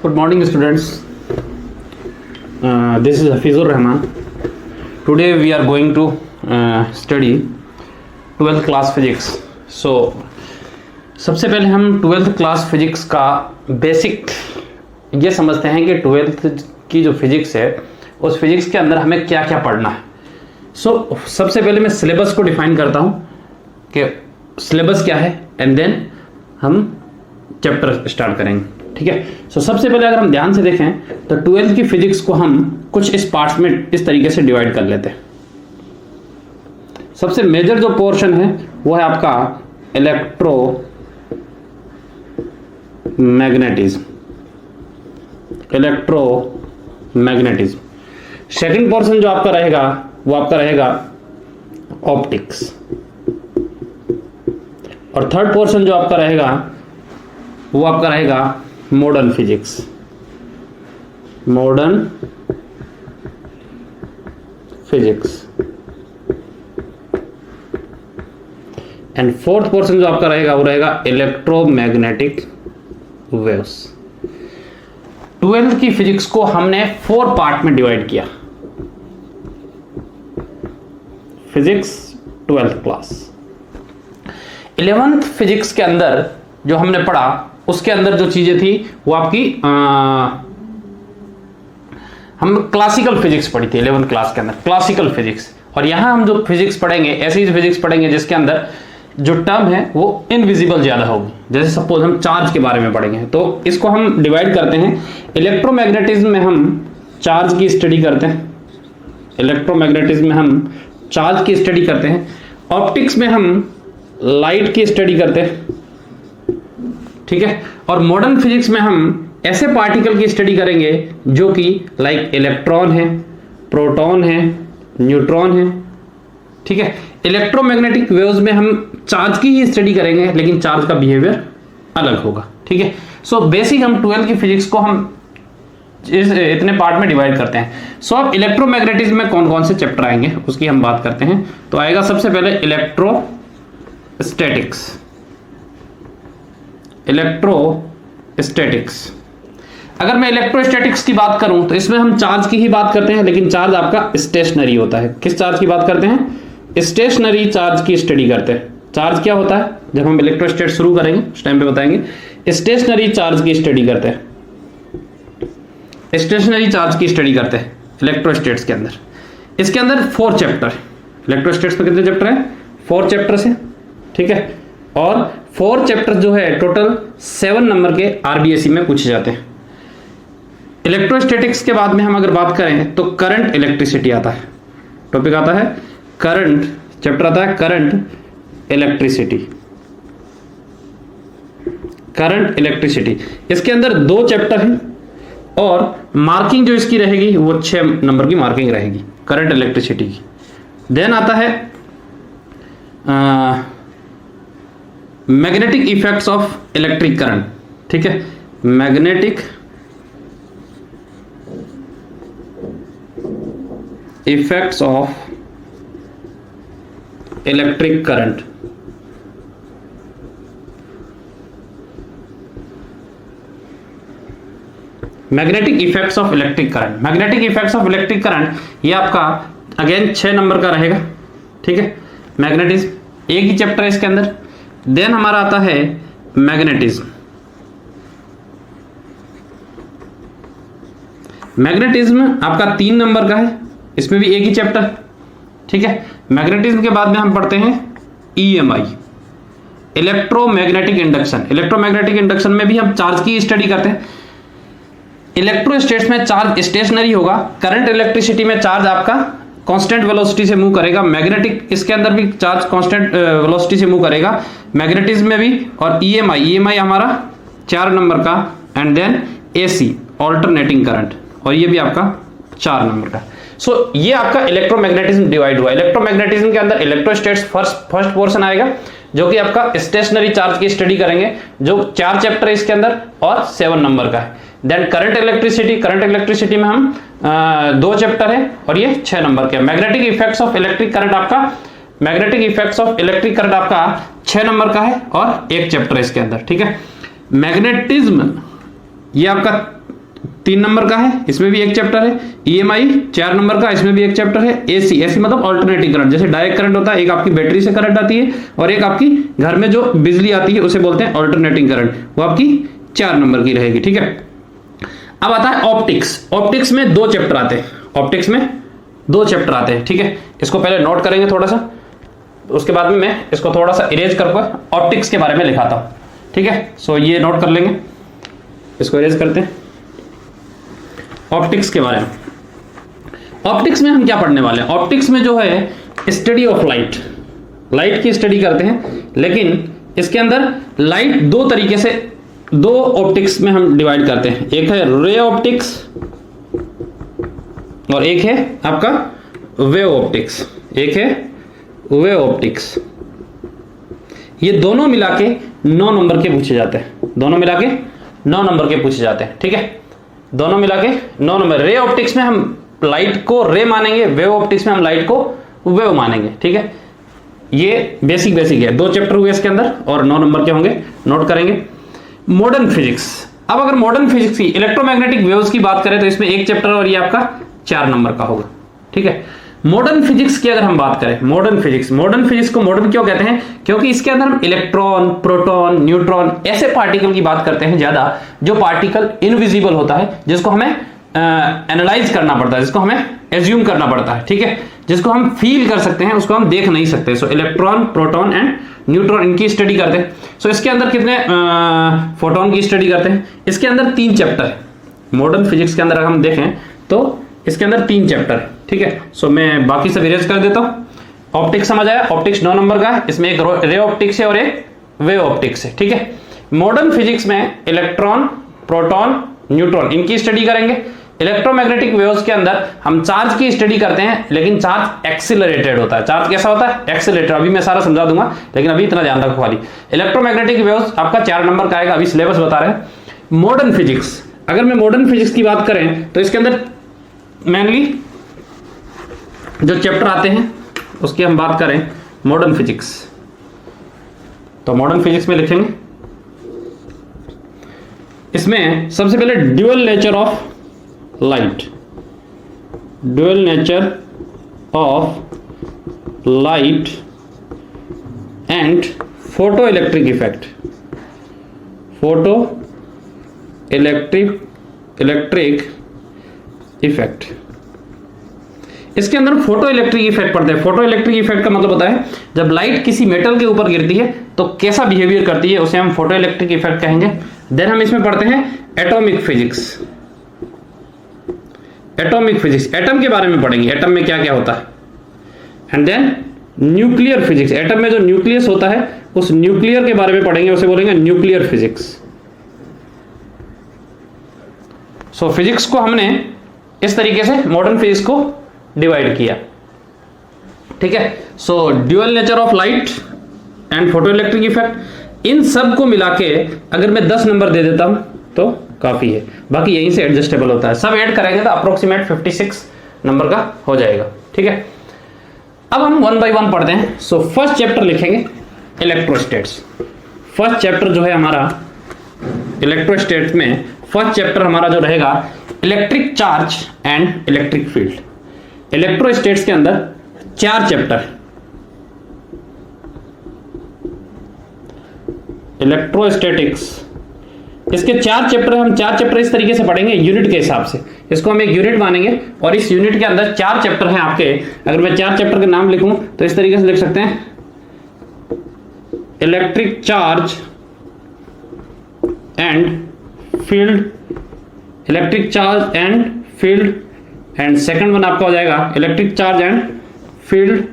Good morning, students. This is Hafizur Rahman. Today we are going to study 12th class physics. So सबसे पहले हम 12th class physics का basic ये समझते हैं कि 12th की जो फिजिक्स है उस फिजिक्स के अंदर हमें क्या क्या पढ़ना है. सो सबसे पहले मैं सिलेबस को डिफाइन करता हूँ कि सिलेबस क्या है एंड देन हम चैप्टर स्टार्ट करेंगे. ठीक है. सो सबसे पहले अगर हम ध्यान से देखें तो 12th की फिजिक्स को हम कुछ इस पार्ट्स में इस तरीके से डिवाइड कर लेते हैं. सबसे मेजर जो पोर्शन है वो है आपका इलेक्ट्रो मैग्नेटिज्म. सेकंड पोर्शन जो आपका रहेगा वो आपका रहेगा ऑप्टिक्स. और थर्ड पोर्शन जो आपका रहेगा वो आपका रहेगा modern physics. And fourth portion जो आपका रहेगा वो रहेगा इलेक्ट्रोमैग्नेटिक वेव्स. 12th की फिजिक्स को हमने 4 पार्ट में डिवाइड किया. Physics 12th class. 11th physics के अंदर जो हमने पढ़ा उसके अंदर जो चीजें थी वो आपकी हम क्लासिकल फिजिक्स पढ़ी थी 11th क्लास के अंदर, क्लासिकल फिजिक्स. और यहां हम जो फिजिक्स पढ़ेंगे ऐसी फिजिक्स पढ़ेंगे जिसके अंदर जो टर्म है वो इनविजिबल ज्यादा होगी. जैसे सपोज हम चार्ज के बारे में पढ़ेंगे तो इसको हम डिवाइड करते हैं. इलेक्ट्रोमैग्नेटिज्म में हम चार्ज की स्टडी करते हैं. ऑप्टिक्स में हम लाइट की स्टडी करते हैं. ठीक है. और मॉडर्न फिजिक्स में हम ऐसे पार्टिकल की स्टडी करेंगे जो कि लाइक इलेक्ट्रॉन है, प्रोटॉन है, न्यूट्रॉन है. ठीक है. इलेक्ट्रोमैग्नेटिक वेव्स में हम चार्ज की ही स्टडी करेंगे लेकिन चार्ज का बिहेवियर अलग होगा. ठीक है. सो बेसिक हम 12th की फिजिक्स को हम इतने पार्ट में डिवाइड करते हैं. सो अब इलेक्ट्रोमैग्नेटिज्म में कौन कौन से चैप्टर आएंगे उसकी हम बात करते हैं. तो आएगा सबसे पहले इलेक्ट्रोस्टैटिक्स. अगर मैं इलेक्ट्रोस्टैटिक्स की बात करूं तो इसमें हम चार्ज की ही बात करते हैं लेकिन चार्ज आपका स्टेशनरी होता है. किस चार्ज की बात करते हैं? स्टेशनरी चार्ज की स्टडी करते हैं. चार्ज क्या होता है जब हम इलेक्ट्रोस्टैट शुरू करेंगे उस टाइम पे बताएंगे. स्टेशनरी चार्ज की स्टडी करते हैं. इलेक्ट्रोस्टैट्स के अंदर. इसके अंदर 4 चैप्टर. इलेक्ट्रोस्टैट्स में कितने चैप्टर हैं? 4 चैप्टर्स हैं. ठीक है. और 4 चैप्टर जो है टोटल 7 नंबर के आरबीएससी में पूछे जाते हैं. इलेक्ट्रोस्टैटिक्स के बाद में हम अगर बात करें तो करंट इलेक्ट्रिसिटी आता है. टॉपिक आता है करंट. चैप्टर आता है करंट इलेक्ट्रिसिटी. इसके अंदर 2 चैप्टर हैं और मार्किंग जो इसकी रहेगी वो 6 नंबर की मार्किंग रहेगी करंट इलेक्ट्रिसिटी की. देन आता है magnetic effects of electric current. ठीक है. Magnetic effects of electric current. Magnetic effects of electric current ये आपका अगेन 6 नंबर का रहेगा. ठीक है. मैग्नेटिज्म एक ही चैप्टर है इसके अंदर. देन हमारा आता है मैग्नेटिज्म. आपका 3 नंबर का है. इसमें भी एक ही चैप्टर. ठीक है. मैग्नेटिज्म के बाद में हम पढ़ते हैं EMI, इलेक्ट्रोमैग्नेटिक इंडक्शन में भी हम चार्ज की स्टडी करते हैं. इलेक्ट्रोस्टैट्स में चार्ज स्टेशनरी होगा. करंट इलेक्ट्रिसिटी में चार्ज आपका कांस्टेंट वेलोसिटी से मूव करेगा. मैग्नेटिक इसके अंदर भी चार्ज कांस्टेंट वेलोसिटी से मूव करेगा. मैग्नेटिज्म में भी. और EMI हमारा 4 नंबर का. And then AC alternating current और ये भी आपका 4 नंबर का. सो ये आपका इलेक्ट्रोमैग्नेटिज्म डिवाइड हुआ. इलेक्ट्रोमैग्नेटिज्म के अंदर इलेक्ट्रोस्टैट्स फर्स्ट पोर्शन आएगा जो कि आपका स्टेशनरी चार्ज की स्टडी करेंगे जो 4 चैप्टर है इसके अंदर और 7 नंबर का है. देन करंट इलेक्ट्रिसिटी में हम 2 चैप्टर है और ये 6 नंबर के. Magnetic effects of electric current आपका 6 नंबर का है और 1 चैप्टर है इसके अंदर. ठीक है. मैग्नेटिज्म ये आपका 3 नंबर का है, इसमें भी एक चैप्टर है। EMI 4 नंबर का, इसमें भी एक चैप्टर है। AC मतलब ऑल्टरनेटिंग करंट, जैसे डायरेक्ट करंट होता है, एक आपकी बैटरी से करंट आती है और एक आपकी घर में जो बिजली आती है उसे बोलते हैं ऑल्टरनेटिंग करंट, वो आपकी 4 नंबर की रहेगी, ठीक है। अब आता है ऑप्टिक्स। ऑप्टिक्स में 2 चैप्टर आते हैं, ऑप्टिक्स में 2 चैप्टर आते हैं, ठीक है। इसको पहले नोट करेंगे थोड़ा सा, उसके बाद में मैं इसको थोड़ा सा इरेज करके ऑप्टिक्स के बारे में लिखाता हूं, ठीक है। सो ये नोट कर लेंगे, इसको इरेज करते हैं। ऑप्टिक्स के बारे में, ऑप्टिक्स में हम क्या पढ़ने वाले हैं? ऑप्टिक्स में जो है स्टडी ऑफ लाइट, लाइट की स्टडी करते हैं, लेकिन इसके अंदर लाइट 2 तरीके से, 2 ऑप्टिक्स में हम डिवाइड करते हैं। एक है रे ऑप्टिक्स और एक है आपका वेव ऑप्टिक्स, एक है वेव ऑप्टिक्स। ये दोनों मिला के 9 नंबर के पूछे जाते हैं, दोनों मिला के 9 नंबर के पूछे जाते हैं, ठीक है। दोनों मिला के 9 नंबर। रे ऑप्टिक्स में हम लाइट को रे मानेंगे, वेव ऑप्टिक्स में हम लाइट को वेव मानेंगे, ठीक है। ये बेसिक है। 2 चैप्टर हुए इसके अंदर और 9 नंबर के होंगे, नोट करेंगे। Modern physics. अब अगर मॉडर्न फिजिक्स की इलेक्ट्रोमैग्नेटिक वेव्स की बात करें तो इसमें एक चैप्टर और ये आपका 4 नंबर का होगा, ठीक है। मॉडर्न फिजिक्स की अगर हम बात करें, मॉडर्न फिजिक्स को मॉडर्न क्यों कहते हैं? क्योंकि इसके अंदर हम इलेक्ट्रॉन, प्रोटॉन, न्यूट्रॉन ऐसे पार्टिकल की बात करते हैं ज्यादा, जो पार्टिकल इनविजिबल होता है, जिसको हमें एनालाइज करना पड़ता है, जिसको हमें एज्यूम करना पड़ता है, ठीक है। जिसको हम फील कर सकते हैं, उसको हम देख नहीं सकते। सो इलेक्ट्रॉन, प्रोटॉन एंड न्यूट्रॉन, इनकी स्टडी करते हैं। सो इसके अंदर कितने फोटोन की स्टडी करते हैं? इसके अंदर 3 चैप्टर है। मॉडर्न फिजिक्स के अंदर अगर हम देखें तो इसके अंदर 3 चैप्टर है, ठीक है। सो मैं बाकी सब इरेज कर देता हूं। ऑप्टिक्स समझ आया? ऑप्टिक्स 9 नंबर का है, इसमें एक रे ऑप्टिक्स है और एक वेव ऑप्टिक्स है, ठीक है। मॉडर्न फिजिक्स में इलेक्ट्रॉन, प्रोटॉन, न्यूट्रॉन इनकी स्टडी करेंगे। इलेक्ट्रोमैग्नेटिक वेव्स के अंदर हम चार्ज की स्टडी करते हैं, लेकिन चार्ज एक्सिलरेटेड होता है। चार्ज कैसा होता है? एक्सिलरेटेड। अभी मैं सारा समझा दूंगा, लेकिन अभी इतना ध्यान रखो खाली। इलेक्ट्रोमैग्नेटिक वेव्स आपका 4 नंबर का आएगा, अभी सिलेबस बता रहे हैं। मॉडर्न फिजिक्स, अगर मैं मॉडर्न फिजिक्स की बात करें तो इसके अंदर मेनली जो चैप्टर आते हैं उसकी हम बात करें, मॉडर्न फिजिक्स, तो मॉडर्न फिजिक्स में लिखेंगे, इसमें सबसे पहले dual nature of light, dual nature of light and photoelectric effect, photo electric effect. इसके अंदर फोटो इलेक्ट्रिक इफेक्ट पढ़ते हैं। फोटो इलेक्ट्रिक इफेक्ट का मतलब होता है जब लाइट किसी मेटल के ऊपर गिरती है तो कैसा बिहेवियर करती है, उसे हम फोटो इलेक्ट्रिक इफेक्ट कहेंगे। देन हम इसमें पढ़ते हैं atomic physics, atomic physics, atom के बारे में पढ़ेंगे, एटम में क्या क्या होता है। And then nuclear physics, atom में जो न्यूक्लियस होता है उस न्यूक्लियर के बारे में पढ़ेंगे, उसे बोलेंगे न्यूक्लियर फिजिक्स। सो फिजिक्स को हमने इस तरीके से मॉडर्न फिजिक्स को डिवाइड किया, ठीक है। So dual nature of light and photoelectric effect, इन सब को मिला के अगर मैं 10 नंबर दे देता हूं तो काफी है, बाकी यहीं से एडजस्टेबल होता है। सब ऐड करेंगे तो अप्रोक्सीमेट 56 नंबर का हो जाएगा, ठीक है। अब हम 1 बाय 1 पढ़ते हैं। सो फर्स्ट चैप्टर लिखेंगे इलेक्ट्रोस्टेट्स। फर्स्ट चैप्टर जो है हमारा इलेक्ट्रोस्टेट्स में, फर्स्ट चैप्टर हमारा जो रहेगा electric charge and electric field. Electrostatics के अंदर 4 चैप्टर, इलेक्ट्रोस्टैटिक्स, इसके 4 चैप्टर, हम 4 चैप्टर इस तरीके से पढ़ेंगे यूनिट के हिसाब से। इसको हम एक यूनिट मानेंगे और इस यूनिट के अंदर 4 चैप्टर हैं आपके। अगर मैं 4 चैप्टर के नाम लिखूं तो इस तरीके से लिख सकते हैं, electric charge and field, electric charge and field, and second one आपका हो जाएगा electric charge and field,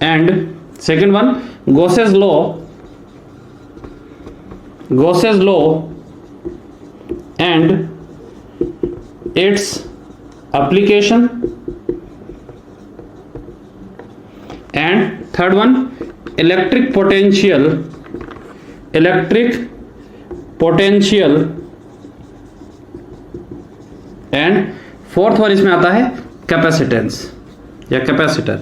and second one Gauss's law and its application, and third one electric potential, and fourth one इसमें आता है capacitance या capacitor.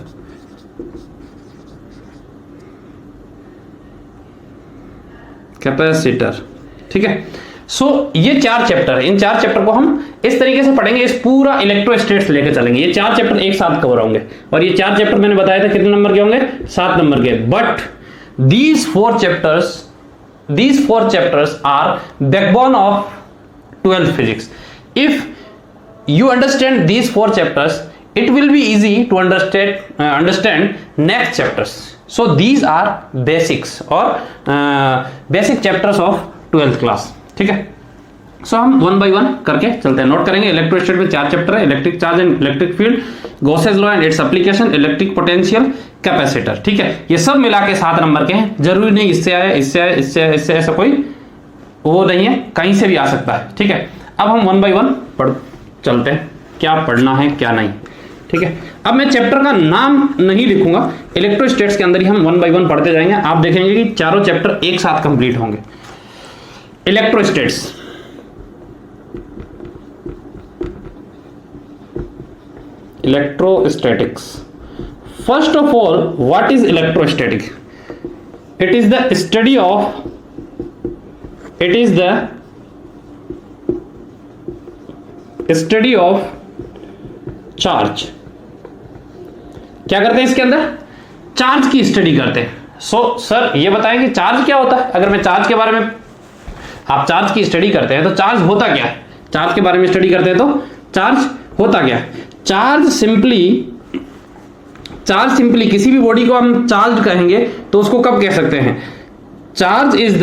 Capacitor, ठीक है। सो ये 4 चैप्टर है, इन 4 चैप्टर को हम इस तरीके से पढ़ेंगे, इस पूरा इलेक्ट्रोस्टेट्स लेके चलेंगे। ये 4 चैप्टर एक साथ कवर होंगे और ये 4 चैप्टर मैंने बताया था कितने नंबर के होंगे, 7 नंबर के। But these four chapters are backbone of 12th physics. If you understand these 4 chapters, it will be easy to understand next chapters. So these are basics or basic chapters of 12th class. ठीक है, सो हम 1 by 1 करके चलते हैं, note करेंगे। इलेक्ट्रोस्टैट में 4 chapter है, electric charge and electric field, Gauss's law and its application, electric potential, capacitor. ठीक है, ये सब मिला के 7 नंबर के हैं। जरूरी नहीं इससे आया, इससे आया, इससे ऐसा कोई वो नहीं है, कहीं से भी आ सकता है। ठीक है, अब हम 1 by 1 पढ़ चलते हैं, क्या पढ़ना है क्या नहीं। ठीक है, अब मैं चैप्टर का नाम नहीं लिखूंगा, इलेक्ट्रोस्टैट्स के अंदर ही हम 1 by 1 पढ़ते जाएंगे। आप देखेंगे कि चारों चैप्टर एक साथ कंप्लीट होंगे। इलेक्ट्रोस्टैट्स, electrostatics. First of all, what is electrostatic? It is the study of charge. क्या करते हैं इसके अंदर, चार्ज की स्टडी करते हैं। सर ये बताएं कि चार्ज क्या होता है। अगर मैं चार्ज के बारे में, आप चार्ज की स्टडी करते हैं तो चार्ज होता क्या है, चार्ज के बारे में स्टडी करते हैं तो चार्ज होता क्या है। चार्ज सिंपली किसी भी बॉडी को हम चार्ज कहेंगे तो उसको कब कह सकते हैं, charge is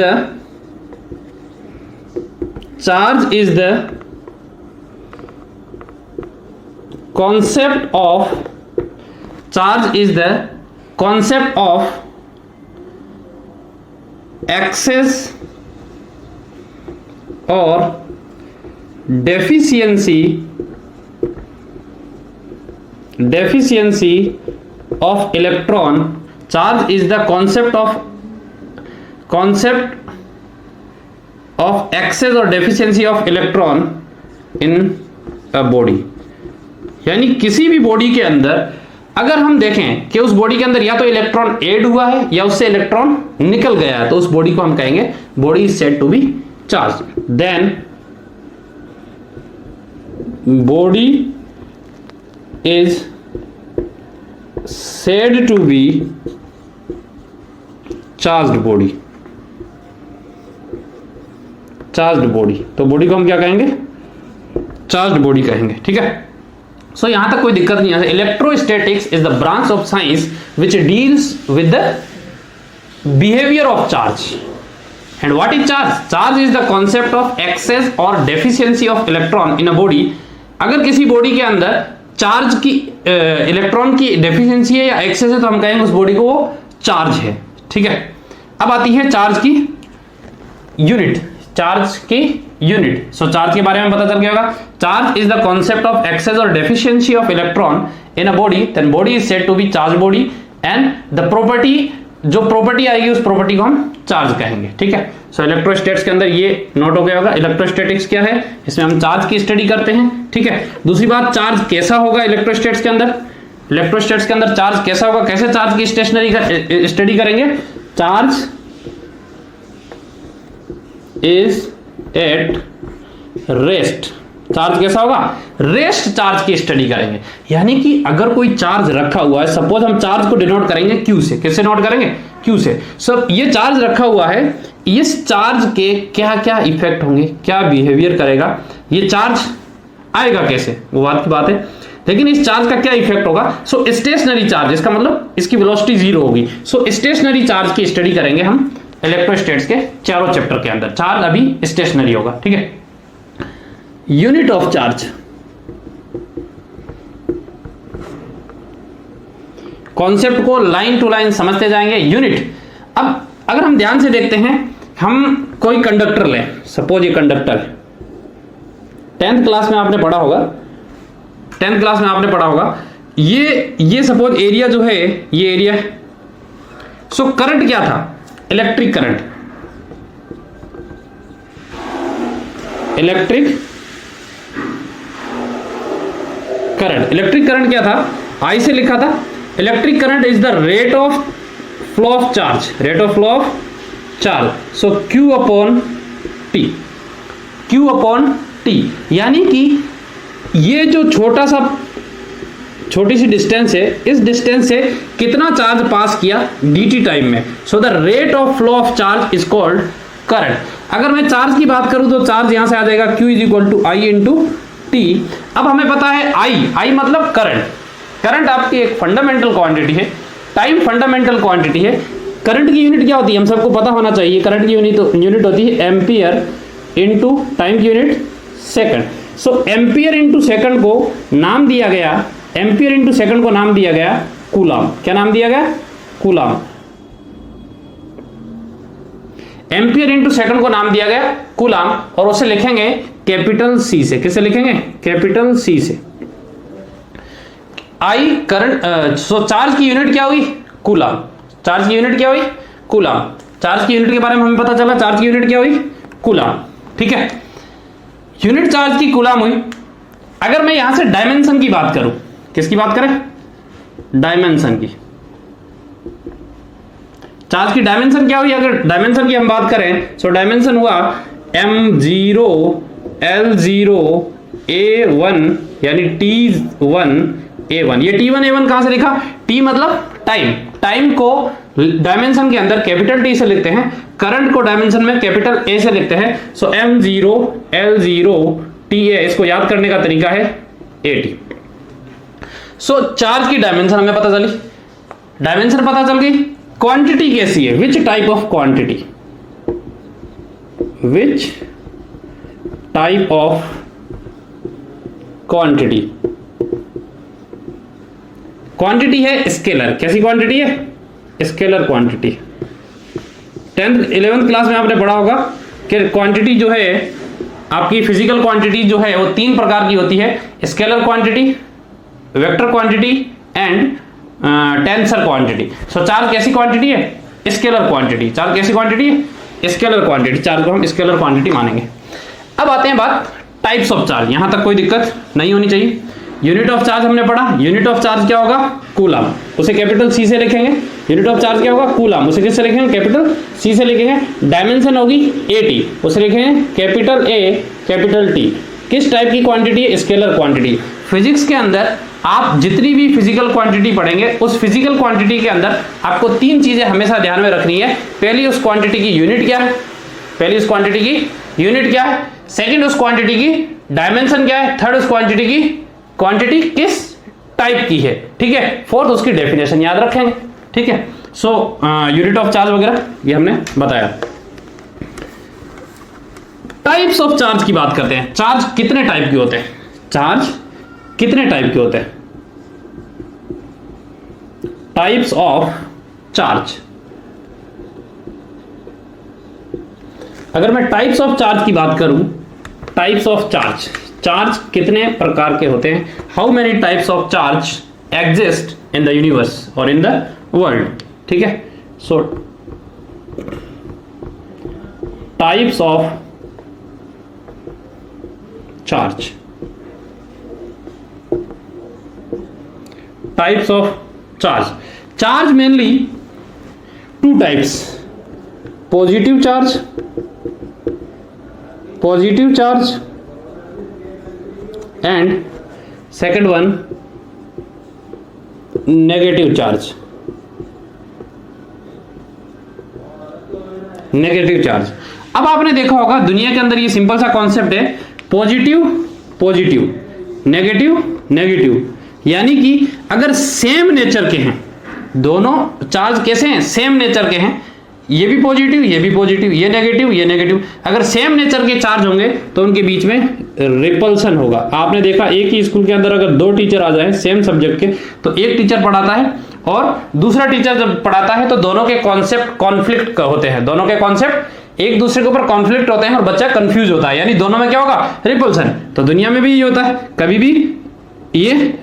the concept of excess or deficiency of electron. Charge is the concept of excess or deficiency of electron in a body. यानी किसी भी बॉडी के अंदर अगर हम देखें कि उस बॉडी के अंदर या तो इलेक्ट्रॉन ऐड हुआ है या उससे इलेक्ट्रॉन निकल गया है, तो उस बॉडी को हम कहेंगे body is said to be charge. Then body is said to be charged body। तो बॉडी को हम क्या कहेंगे, चार्ज्ड बॉडी कहेंगे। ठीक है, सो यहां तक कोई दिक्कत नहीं है। Electrostatics is the branch of science which deals with the behaviour of charge. And what is charge? Charge is the concept of excess और deficiency of electron in a body. अगर किसी बॉडी के अंदर चार्ज की electron की deficiency है या access है तो हम कहेंगे उस बॉडी को वो चार्ज है। ठीक है, अब आती है चार्ज की यूनिट। सो चार्ज के बारे में पता चल गया होगा। Charge is the concept of excess और deficiency of electron in a body, then body is said to be charge body and the property, जो प्रॉपर्टी आएगी उस प्रॉपर्टी को हम चार्ज कहेंगे। ठीक है, सो इलेक्ट्रोस्टैट्स के अंदर ये नोट हो गया होगा। इलेक्ट्रोस्टैटिक्स क्या है, इसमें हम चार्ज की स्टडी करते हैं। ठीक है, दूसरी बात, चार्ज कैसा होगा इलेक्ट्रोस्टैट्स के अंदर, चार्ज कैसा होगा, कैसे चार्ज की स्टडी करेंगे। Charge is at rest. Charge कैसा होगा, रेस्ट चार्ज की स्टडी करेंगे। यानी कि अगर कोई चार्ज रखा हुआ है, सपोज हम चार्ज को डिनोट करेंगे क्यू से। किससे नोट करेंगे, क्यू से। सो ये चार्ज रखा हुआ है, इस चार्ज के क्या क्या इफेक्ट होंगे, क्या बिहेवियर करेगा, ये चार्ज आएगा कैसे, वो बात की बात है। लेकिन इस चार्ज का क्या इफेक्ट होगा। सो स्टेशनरी चार्ज, इसका मतलब इसकी वेलोसिटी 0 होगी। सो स्टेशनरी चार्ज की स्टडी करेंगे हम इलेक्ट्रोस्टैट्स के चारों चैप्टर के अंदर। चार्ज अभी स्टेशनरी होगा। ठीक है, यूनिट ऑफ चार्ज, कॉन्सेप्ट को लाइन टू लाइन समझते जाएंगे। यूनिट, अब अगर हम ध्यान से देखते हैं, हम कोई कंडक्टर लें, सपोज ये कंडक्टर, 10th क्लास में आपने पढ़ा होगा, ये सपोज एरिया जो है, ये एरिया है। सो करंट क्या था, इलेक्ट्रिक करंट, इलेक्ट्रिक करंट क्या था, आई से लिखा था। Electric current is the rate of flow of charge, so Q upon T। Q/T, यानी कि ये जो छोटी सी डिस्टेंस है, इस डिस्टेंस से कितना चार्ज पास किया dt टाइम में। So the rate of flow of charge is called current. अगर मैं चार्ज की बात करूं तो चार्ज यहां से आ जाएगा Q = I × T। अब हमें पता है I मतलब करंट। करंट आपकी एक फंडामेंटल क्वांटिटी है, टाइम फंडामेंटल क्वांटिटी है। करंट की यूनिट क्या होती है हम सबको पता होना चाहिए। करंट की यूनिट होती है एम्पियर इनटू टाइम की यूनिट सेकंड। सो एम्पियर इनटू सेकंड को नाम दिया गया, एम्पियर इनटू सेकंड को नाम दिया गया कूलम। क्या नाम दिया गया? कूलम। एम्पियर इनटू सेकंड को नाम दिया गया कूलम, और उसे लिखेंगे कैपिटल C से। किसे लिखेंगे? कैपिटल C से। आई करंट, सो चार्ज की यूनिट क्या हुई? कूलम। चार्ज की यूनिट क्या हुई? कूलम। चार्ज की यूनिट के बारे में हमें पता चला, चार्ज की यूनिट क्या हुई? कूलम। ठीक है, यूनिट चार्ज की कूलम हुई। अगर मैं यहां से डायमेंशन की बात करूं, किसकी बात करें? डायमेंशन की। चार्ज की डायमेंशन क्या हुई? अगर डायमेंशन की हम बात करें, सो डायमेंशन हुआ m0 l0 a1 यानी t1 a1। ये t1 a1 कहां से लिखा? t मतलब टाइम। टाइम को डायमेंशन के अंदर कैपिटल T से लिखते हैं, करंट को डायमेंशन में कैपिटल A से लिखते हैं। सो m0 l0 ta, इसको याद करने का तरीका है at। सो चार्ज की डायमेंशन हमें पता चली, डायमेंशन पता चल गई। क्वांटिटी कैसी है? Which type of quantity? Which type of quantity? Quantity है स्केलर। कैसी क्वांटिटी है? Scalar quantity. 10th 11th class में आपने पढ़ा होगा कि क्वांटिटी जो है आपकी, फिजिकल क्वांटिटी जो है वो 3 प्रकार की होती है, scalar quantity, vector quantity and tensor quantity. So charge कैसी क्वांटिटी है? Scalar quantity. चार्ज कैसी क्वांटिटी है? Scalar quantity. चार्ज को हम स्केलर क्वांटिटी मानेंगे। अब आते हैं बात टाइप्स ऑफ चार्ज। यहां तक कोई दिक्कत नहीं होनी चाहिए। यूनिट ऑफ चार्ज हमने पढ़ा, यूनिट ऑफ चार्ज क्या होगा? कूलम। उसे कैपिटल C से लिखेंगे। यूनिट ऑफ चार्ज क्या होगा? कूलम। उसे किससे लिखेंगे? कैपिटल C से लिखेंगे। डायमेंशन होगी AT, उसे लिखेंगे कैपिटल A कैपिटल T। किस टाइप की क्वांटिटी है? Scalar quantity. फिजिक्स के अंदर आप जितनी भी फिजिकल क्वांटिटी पढ़ेंगे, उस फिजिकल क्वांटिटी के अंदर आपको 3 चीजें हमेशा ध्यान में रखनी है। पहली, उस क्वांटिटी की यूनिट क्या है? पहली, उस क्वांटिटी की यूनिट क्या है? सेकंड, उस क्वांटिटी की डायमेंशन क्या है? थर्ड, उस क्वांटिटी की क्वांटिटी किस टाइप की है? ठीक है। फोर्थ, उसकी डेफिनेशन याद रखेंगे। ठीक है। सो यूनिट ऑफ चार्ज वगैरह ये हमने बताया। टाइप्स ऑफ चार्ज की बात करते हैं। चार्ज कितने टाइप के होते हैं? चार्ज कितने टाइप के होते हैं? Types of charge. अगर मैं टाइप्स ऑफ चार्ज की बात करूं, टाइप्स ऑफ चार्ज, चार्ज कितने प्रकार के होते हैं? How many types of charge exist in the universe और इन द वर्ल्ड? ठीक है। सो types of charge, types of charge. Charge mainly 2 types, positive charge, positive charge and second one negative charge. Negative charge. अब आपने देखा होगा दुनिया के अंदर ये सिंपल सा कॉन्सेप्ट है, पॉजिटिव पॉजिटिव, नेगेटिव नेगेटिव। यानी कि अगर सेम नेचर के हैं दोनों चार्ज, कैसे हैं? सेम नेचर के हैं। ये भी पॉजिटिव, ये भी पॉजिटिव, ये नेगेटिव, ये नेगेटिव। अगर सेम नेचर के चार्ज होंगे तो उनके बीच में रिपल्सन होगा। आपने देखा एक ही स्कूल के अंदर अगर 2 टीचर आ जाए सेम सब्जेक्ट के, तो एक टीचर पढ़ाता है और दूसरा टीचर जब पढ़ाता है तो दोनों के कॉन्सेप्ट कॉन्फ्लिक्ट होते हैं। दोनों के कॉन्सेप्ट एक दूसरे के ऊपर कॉन्फ्लिक्ट होते हैं और बच्चा कंफ्यूज होता है, यानी दोनों में क्या होगा? रिपल्सन। तो दुनिया में भी ये होता है कभी भी ये,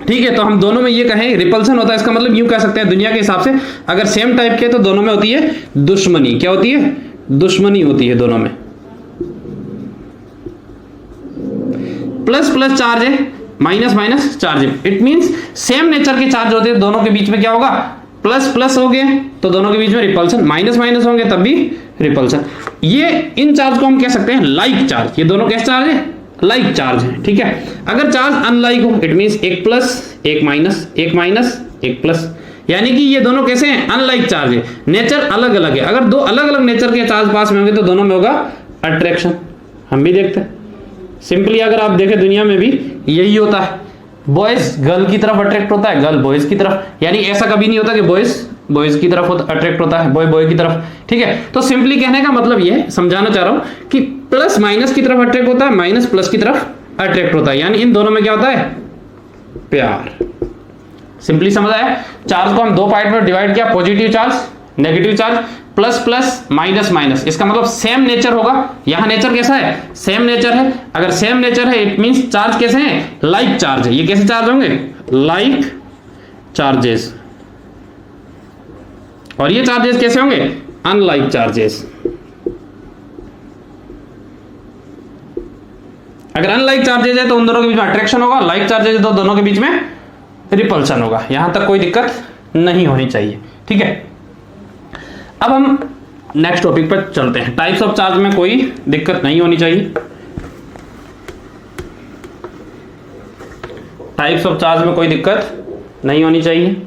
ठीक है। तो हम दोनों में ये कहें रिपल्सन होता है, इसका मतलब यूं कह सकते हैं दुनिया के हिसाब से अगर सेम टाइप के तो दोनों में होती है दुश्मनी। क्या होती है? दुश्मनी होती है दोनों में। प्लस प्लस चार्ज है, माइनस माइनस चार्ज है। इट मींस सेम नेचर के चार्ज होते हैं, दोनों के बीच में क्या होगा? प्लस प्लस हो गए तो दोनों के बीच में रिपल्सन, माइनस माइनस होंगे तब भी रिपल्सन। ये इन चार्ज को हम कह सकते हैं लाइक चार्ज। ये दोनों कैसे चार्ज है? लाइक चार्ज है, ठीक है। अगर चार्ज अनलाइक हो इट मींस एक प्लस एक माइनस, एक माइनस एक प्लस, यानी कि ये दोनों कैसे हैं? अनलाइक चार्ज है, नेचर अलग अलग है। अगर दो अलग अलग नेचर के चार्ज पास में होंगे तो दोनों में होगा अट्रैक्शन। हम भी देखते हैं सिंपली, अगर आप देखें दुनिया में भी यही होता है, बॉयज गर्ल की तरफ अट्रैक्ट होता है, गर्ल बॉयज की तरफ, यानी ऐसा कभी नहीं होता कि बॉयज बॉयज की तरफ अट्रैक्ट होता है, बॉय बॉय की तरफ, ठीक है। तो सिंपली कहने का मतलब ये समझाना चाह रहा हूं कि प्लस माइनस की तरफ अट्रैक्ट होता है, माइनस प्लस की तरफ अट्रैक्ट होता है, यानी इन दोनों में क्या होता है? प्यार। सिंपली समझ आया? चार्ज को हम दो पार्ट में डिवाइड किया, positive charge, negative charge, plus plus minus minus, इसका मतलब सेम नेचर होगा। यहां नेचर कैसा है? सेम नेचर है। अगर सेम नेचर है इट मींस चार्ज कैसे हैं? लाइक चार्ज है। ये कैसे चार्ज होंगे? Like charges. और ये चार्जेस कैसे होंगे? Unlike charges. अगर अनलाइक चार्जेस है तो उन दोनों के बीच में अट्रैक्शन होगा, लाइक चार्जेस है तो दोनों के बीच में रिपल्सन होगा। यहां तक कोई दिक्कत नहीं होनी चाहिए, ठीक है। अब हम नेक्स्ट टॉपिक पर चलते हैं। टाइप्स ऑफ चार्ज में कोई दिक्कत नहीं होनी चाहिए। टाइप्स ऑफ चार्ज में कोई दिक्कत नहीं होनी चाहिए।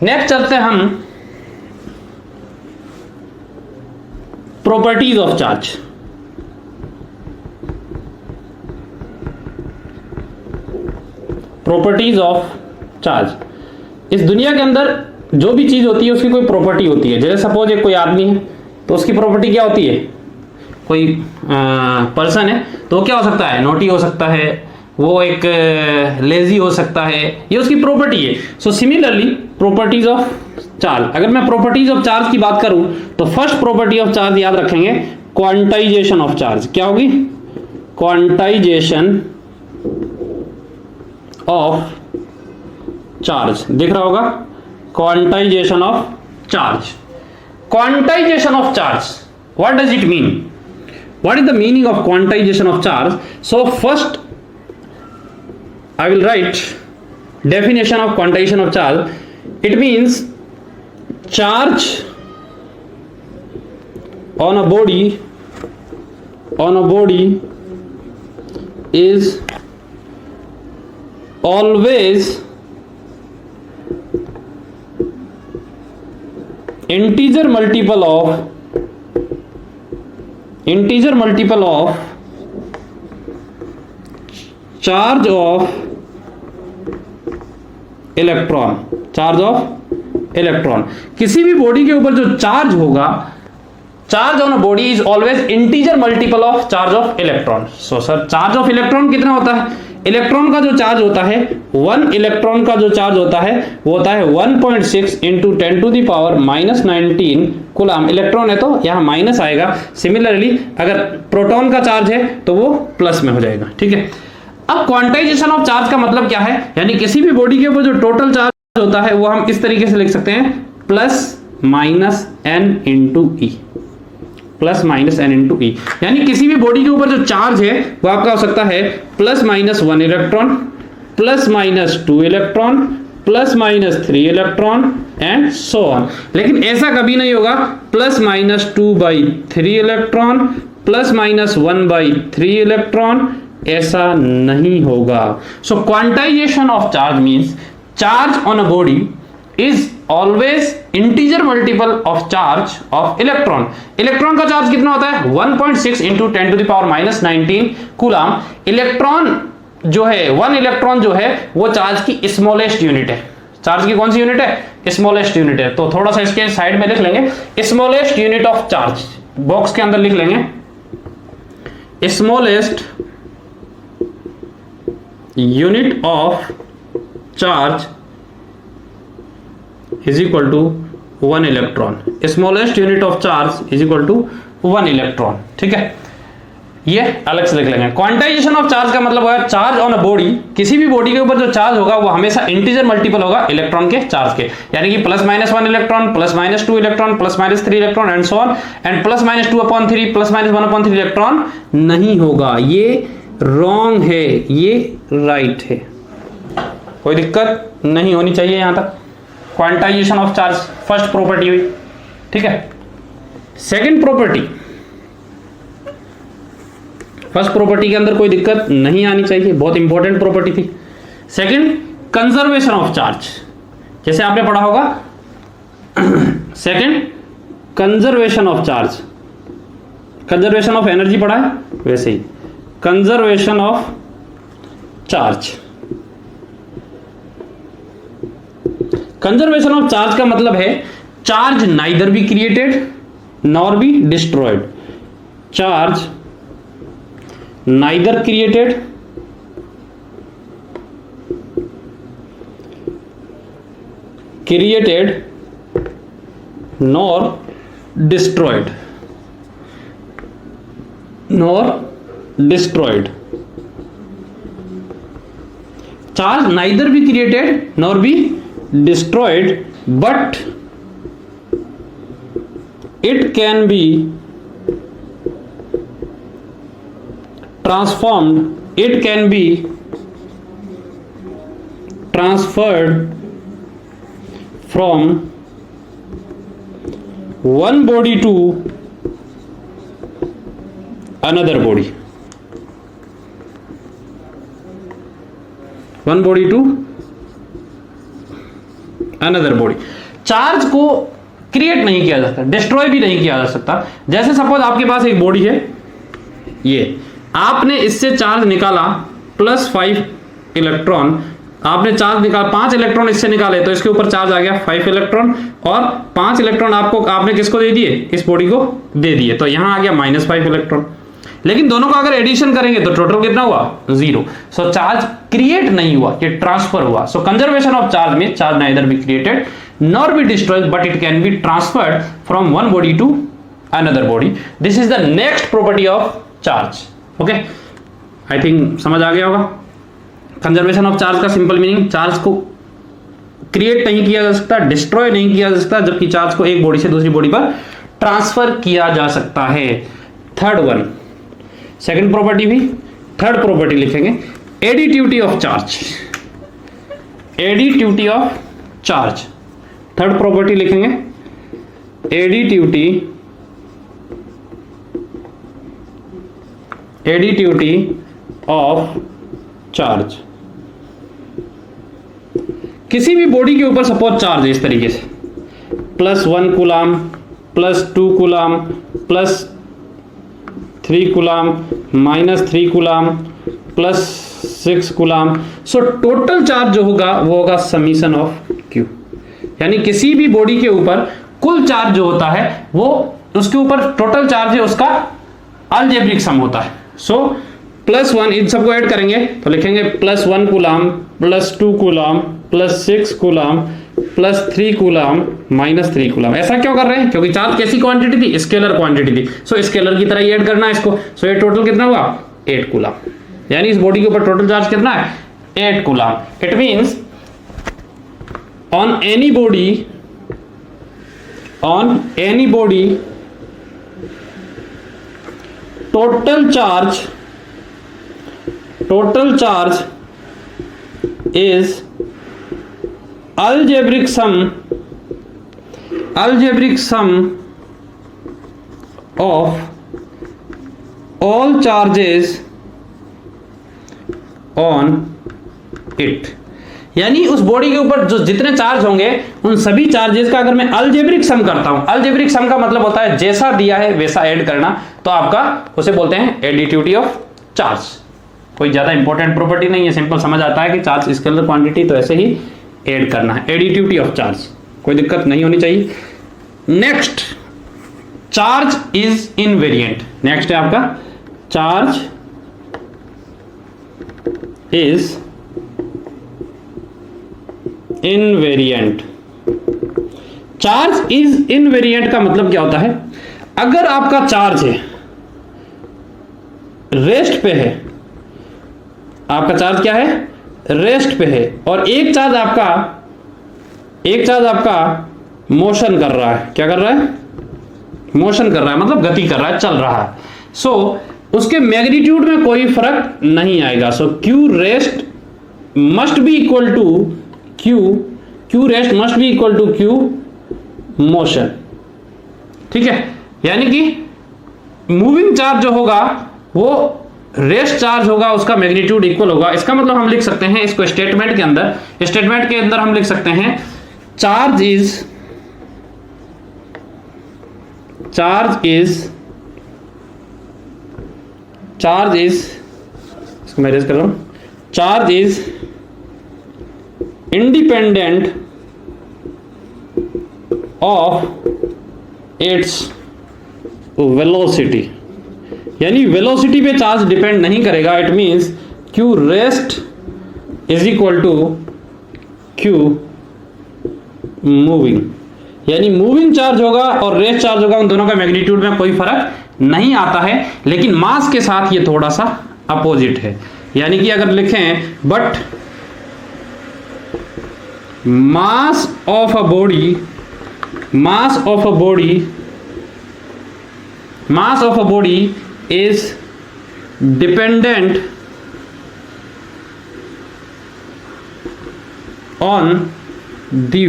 नेक्स्ट चलते हैं हम properties of charge. Properties of charge, इस दुनिया के अंदर जो भी चीज होती है उसकी कोई प्रॉपर्टी होती है। जैसे सपोज एक कोई आदमी है तो उसकी प्रॉपर्टी क्या होती है? कोई पर्सन है तो क्या हो सकता है? नोटी हो सकता है, वो एक लेजी हो सकता है, ये उसकी प्रॉपर्टी है। So similarly properties of charge, अगर मैं प्रॉपर्टीज ऑफ चार्ज की बात करूं तो फर्स्ट प्रॉपर्टी ऑफ चार्ज याद रखेंगे, क्वांटाइजेशन ऑफ चार्ज। क्या होगी? Quantization of charge. दिख रहा होगा? Quantization of charge. Quantization of charge, what does it mean? What is the meaning of quantization of charge? So first I will write definition of quantization of charge. It means charge on a body is always integer multiple of charge of electron. Charge of electron, किसी भी body के ऊपर जो charge होगा, charge on a body is always integer multiple of charge of electron. So sir charge of electron कितना होता है? Electron का जो चार्ज होता है, वन इलेक्ट्रॉन का जो चार्ज होता है वो होता है 1.6 इंटू 10⁻⁻19 कूलम। इलेक्ट्रॉन है तो यहां माइनस आएगा। सिमिलरली अगर प्रोटॉन का चार्ज है तो वो प्लस में हो जाएगा, ठीक है। अब क्वांटाइजेशन ऑफ चार्ज का मतलब क्या है? यानी किसी भी बॉडी के ऊपर जो टोटल चार्ज होता है वो हम इस तरीके से लिख सकते हैं, प्लस माइनस एन इंटू ई, प्लस माइनस एन इंटू ई। यानी किसी भी बॉडी के ऊपर जो चार्ज है वो आपका हो सकता है plus minus 1 electron, plus minus 2 electron, plus minus 3 electron and so on. लेकिन ऐसा कभी नहीं होगा plus minus 2/3 electron, plus minus 1/3 electron, ऐसा नहीं होगा। So quantisation of charge means charge on a body is always integer multiple of charge of electron. Electron का charge कितना होता है? 1.6 इंटू 10⁻⁻19 कूलम। इलेक्ट्रॉन जो है, वन इलेक्ट्रॉन जो है वो चार्ज की स्मॉलेस्ट यूनिट है। चार्ज की कौन सी यूनिट है? स्मॉलेस्ट यूनिट है। तो थोड़ा सा इसके साइड में लिख लेंगे, smallest unit of charge, box के अंदर लिख लेंगे, smallest unit of charge is equal to 1 electron. Smallest unit of charge is equal to 1 electron, ठीक है। ये अलग से लिख लेंगे। क्वांटाइजेशन ऑफ चार्ज का मतलब होगा चार्ज ऑन अ बॉडी, किसी भी बॉडी के ऊपर जो चार्ज होगा वो हमेशा इंटीजर मल्टीपल होगा इलेक्ट्रॉन के चार्ज के। यानी कि plus minus 1 electron, plus minus 2 electron, plus minus 3 electron and so on, and plus minus 2/3, plus minus 1/3 electron नहीं होगा। ये रॉन्ग है, ये राइट है। कोई दिक्कत नहीं होनी चाहिए यहां तक। Quantization of charge first property हुई, ठीक है। सेकंड प्रॉपर्टी, फर्स्ट प्रॉपर्टी के अंदर कोई दिक्कत नहीं आनी चाहिए, बहुत इंपॉर्टेंट प्रॉपर्टी थी। सेकंड, कंजर्वेशन ऑफ चार्ज, जैसे आपने पढ़ा होगा second conservation of charge, conservation of energy पढ़ा है, वैसे ही conservation of charge. Conservation of charge का मतलब है charge neither be created nor be destroyed, charge neither created nor destroyed, charge neither be created nor be destroyed, but it can be transformed, it can be transferred from one body to another body, one body to another body। Charge को create नहीं किया जा सकता, destroy भी नहीं किया जा सकता। जैसे सपोज आपके पास एक बॉडी है, ये आपने इससे चार्ज निकाला +5 इलेक्ट्रॉन, आपने चार्ज निकाला 5 इलेक्ट्रॉन इससे निकाले तो इसके ऊपर चार्ज आ गया 5 इलेक्ट्रॉन, और 5 इलेक्ट्रॉन आपने किसको दे दिए, इस बॉडी को दे दिए, तो यहां आ गया -5 इलेक्ट्रॉन। लेकिन दोनों का अगर एडिशन करेंगे तो टोटल कितना हुआ, 0। सो चार्ज क्रिएट नहीं हुआ, ये ट्रांसफर हुआ। सो कंजर्वेशन ऑफ चार्ज में charge neither be created nor be destroyed, but it can be transferred from one body to another body. This is the next property of charge. Okay, I think समझ आ गया होगा। Conservation of charge का simple meaning, charge को create नहीं किया जा सकता, डिस्ट्रॉय नहीं किया जा सकता, जबकि चार्ज को एक बॉडी से दूसरी बॉडी पर ट्रांसफर किया जा सकता है। थर्ड वन, सेकंड प्रॉपर्टी भी, थर्ड प्रॉपर्टी लिखेंगे additivity of charge, additivity of charge. Third property लिखेंगे एडिटिविटी ऑफ चार्ज। किसी भी बॉडी के ऊपर सपोज चार्ज है इस तरीके से, +1 coulomb, +2 coulomb, +3 coulomb, -3 coulomb, +6 coulomb. So total charge जो होगा वो होगा समीशन ऑफ Q, यानी किसी भी बॉडी के ऊपर कुल चार्ज जो होता है वो उसके ऊपर टोटल चार्ज है उसका अलजेब्रिक सम होता है। सो +1 इन सबको ऐड करेंगे तो लिखेंगे +1 coulomb, +2 coulomb, +6 coulomb, +3 coulomb, -3 coulomb. ऐसा क्यों कर रहे हैं, क्योंकि चार्ज कैसी क्वांटिटी थी, स्केलर क्वांटिटी थी। सो स्केलर की तरह ही ऐड करना है इसको। सो ये टोटल कितना हुआ, 8 कूलाम, यानी इस बॉडी के ऊपर टोटल चार्ज कितना है, 8 coulomb. It means on any body total charge is algebraic sum of all charges on it। यानी उस बॉडी के ऊपर जो जितने चार्ज होंगे उन सभी चार्जेस का अगर मैं अलजेब्रिक सम करता हूं, अलजेब्रिक सम का मतलब होता है जैसा दिया है वैसा ऐड करना, तो आपका उसे बोलते हैं एडिटिविटी ऑफ चार्ज। कोई ज्यादा इंपॉर्टेंट प्रॉपर्टी नहीं है, सिंपल समझ आता है कि चार्ज स्केलर क्वांटिटी तो ऐसे ही ऐड करना है, एडिटिविटी ऑफ चार्ज, कोई दिक्कत नहीं होनी चाहिए। Next, charge is invariant. Next है आपका charge is invariant. Charge is invariant का मतलब क्या होता है, अगर आपका चार्ज है रेस्ट पे है, आपका चार्ज क्या है, रेस्ट पे है, और एक चार्ज आपका मोशन कर रहा है। क्या कर रहा है, मोशन कर रहा है, मतलब गति कर रहा है, चल रहा है। सो उसके मैग्नीट्यूड में कोई फर्क नहीं आएगा। So Q rest must be equal to Q rest must be equal to Q motion. ठीक है, यानी कि मूविंग चार्ज जो होगा वो रेस्ट चार्ज होगा, उसका मैग्नीट्यूड इक्वल होगा। इसका मतलब हम लिख सकते हैं इसको स्टेटमेंट के अंदर हम लिख सकते हैं चार्ज इज इसको मैं रेज कर रहा हूं, charge is independent of its velocity, यानी वेलोसिटी पे चार्ज डिपेंड नहीं करेगा। It means q rest is equal to q moving, यानी मूविंग चार्ज होगा और रेस्ट चार्ज होगा, उन दोनों का मैग्नीट्यूड में कोई फर्क नहीं आता है, लेकिन मास के साथ ये थोड़ा सा अपोजिट है। यानी कि अगर लिखें but mass of a body is dependent on the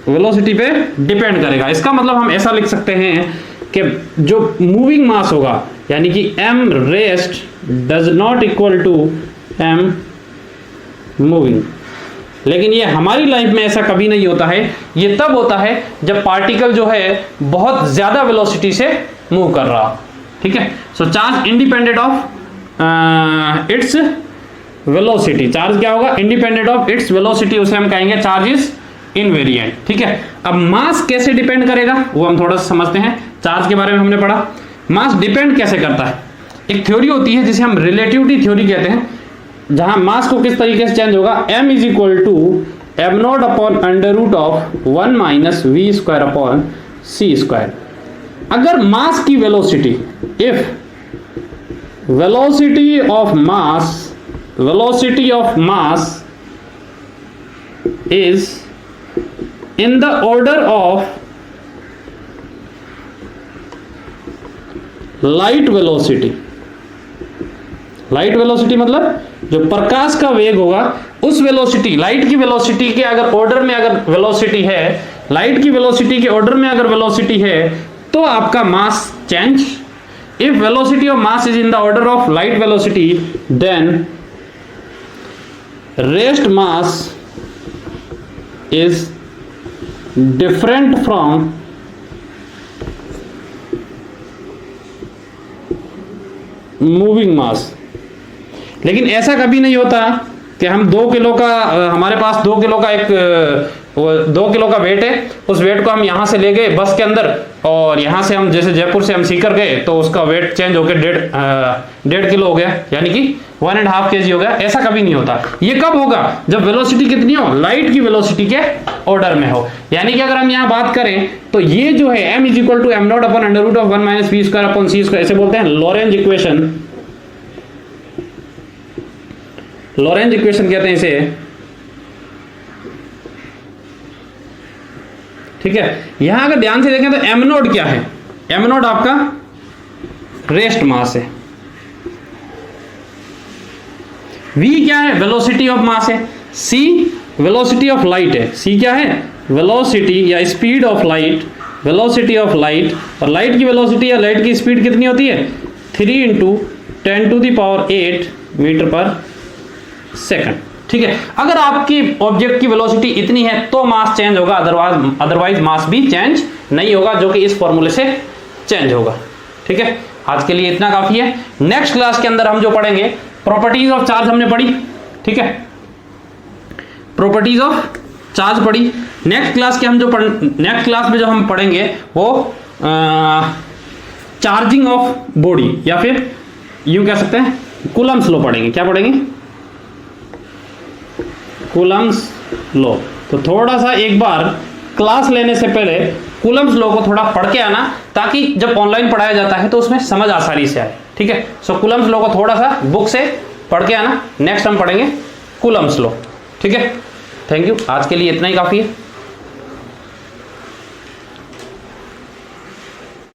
velocity पे डिपेंड करेगा। इसका मतलब हम ऐसा लिख सकते हैं कि जो मूविंग मास होगा, यानी कि m rest does not equal to m moving. लेकिन ये हमारी लाइफ में ऐसा कभी नहीं होता है, ये तब होता है जब पार्टिकल जो है बहुत ज्यादा वेलोसिटी से मूव कर रहा हो। ठीक है, so charge independent of its velocity, charge क्या होगा, इंडिपेंडेंट ऑफ इट्स वेलोसिटी, उसे हम कहेंगे चार्ज इज इनवेरिएंट। ठीक है, अब मास कैसे डिपेंड करेगा वो हम थोड़ा सा समझते हैं। चार्ज के बारे में हमने पढ़ा, मास डिपेंड कैसे करता है। एक थ्योरी होती है जिसे हम रिलेटिविटी थ्योरी कहते हैं, जहां मास को किस तरीके से चेंज होगा, m is equal to m not upon under root of 1 minus v square upon c square. अगर मास की velocity, if velocity of mass is in the order of light velocity मतलब जो प्रकाश का वेग होगा उस वेलोसिटी, लाइट की velocity के अगर ऑर्डर में अगर वेलोसिटी है, लाइट की वेलोसिटी के ऑर्डर में अगर वेलोसिटी है तो आपका mass change. If velocity of mass is in the order of light velocity then rest mass is different from moving mass. लेकिन ऐसा कभी नहीं होता कि हम 2 किलो का, हमारे पास 2 किलो का एक 2 किलो का वेट है, उस वेट को हम यहां से ले गए बस के अंदर और यहां से हम जैसे जयपुर से हम सीकर गए तो उसका वेट चेंज होकर 1.5 किलो हो गया, यानी कि 1.5 kg हो गया। ऐसा कभी नहीं होता। ये कब होगा, जब वेलोसिटी कितनी हो, लाइट की वेलोसिटी के ऑर्डर में हो। यानी कि अगर हम यहां बात करें तो ये जो है m is equal to m not upon under root of 1 minus v square upon c square, ऐसे बोलते हैं लॉरेंज इक्वेशन कहते हैं इसे। ठीक है, यहां अगर ध्यान से देखें तो एम नोड क्या है, एम नोड आपका रेस्ट मास है, v क्या है, वेलोसिटी ऑफ मास है, c वेलोसिटी ऑफ लाइट है, c क्या है, वेलोसिटी या speed of light, velocity of light. और लाइट की वेलोसिटी या लाइट की स्पीड कितनी होती है, 3 × 10⁸ मीटर पर सेकंड। ठीक है, अगर आपकी ऑब्जेक्ट की वेलोसिटी इतनी है तो मास चेंज होगा, अदरवाइज मास भी चेंज नहीं होगा, जो कि इस फॉर्मूले से चेंज होगा। ठीक है, आज के लिए इतना काफी है। नेक्स्ट क्लास के अंदर हम जो पढ़ेंगे प्रॉपर्टीज ऑफ चार्ज हमने पढ़ी। ठीक है, प्रॉपर्टीज ऑफ चार्ज पढ़ी। नेक्स्ट क्लास में जो हम पढ़ेंगे वो चार्जिंग ऑफ बॉडी, या फिर यूं कह सकते हैं कूलम्स लॉ पढ़ेंगे। क्या पढ़ेंगे, कूलम्स लॉ। तो थोड़ा सा एक बार क्लास लेने से पहले कूलम्स लॉ को थोड़ा पढ़ के आना, ताकि जब ऑनलाइन पढ़ाया जाता है तो उसमें समझ आसानी से आए। ठीक है, सो कूलम्स लॉ को थोड़ा सा बुक से पढ़ के आना। नेक्स्ट हम पढ़ेंगे कूलम्स लॉ। ठीक है, थैंक यू, आज के लिए इतना ही काफी है।